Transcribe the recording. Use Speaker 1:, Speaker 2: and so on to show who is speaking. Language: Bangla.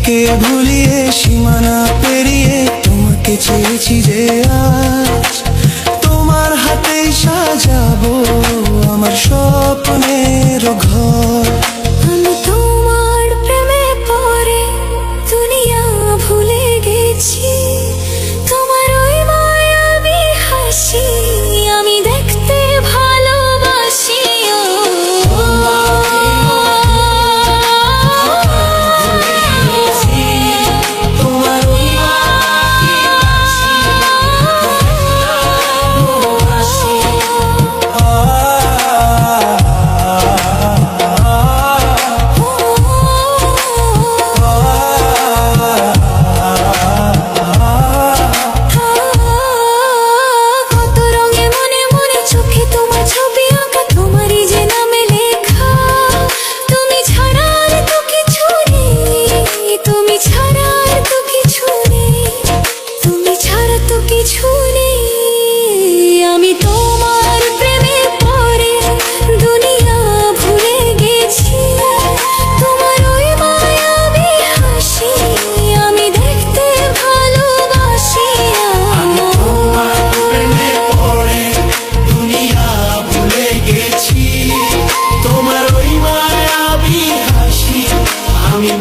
Speaker 1: নিজেকে ভুলিয়ে সীমানা পেরিয়ে তোমাকে চেয়েছি যে আজ তোমার হাতেই সাজাবো আমার স্বপ্নের ঘর।
Speaker 2: আমি তোমার প্রেমে পড়ে দুনিয়া ভুলে গেছি, তোমার ওই মায়াবী হাসি আমি দেখতে ভালোবাসি। আমি তোমার প্রেমে পড়ে দুনিয়া ভুলে গেছি, তোমার ওই মায়াবী হাসি আমি দেখতে ভালোবাসি।
Speaker 1: আমি তোমার প্রেমে পড়ে দুনিয়া ভুলে গেছি, তোমার ওই মায়াবী হাসি আমি